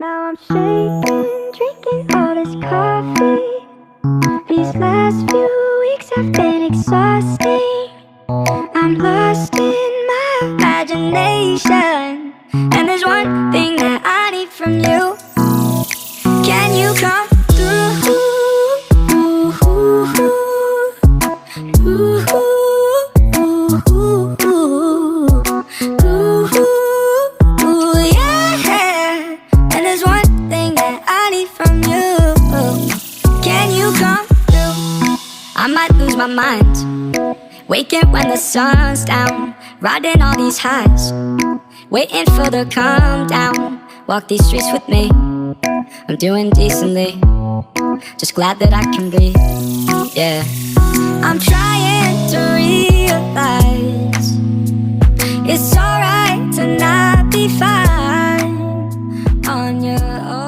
Now I'm shaking, drinking all this coffee. These last few weeks have been exhausting. I'm lost in my imagination, and there's one thing that I need from you. Can you come through? Yeah. And there's one thing that I need from you. Can you come through? I might lose my mind, waking when the sun's down, riding all these highs, waiting for the calm down. Walk these streets with me, I'm doing decently, just glad that I can breathe, yeah. I'm trying to realize it's alright to not be fine on your own.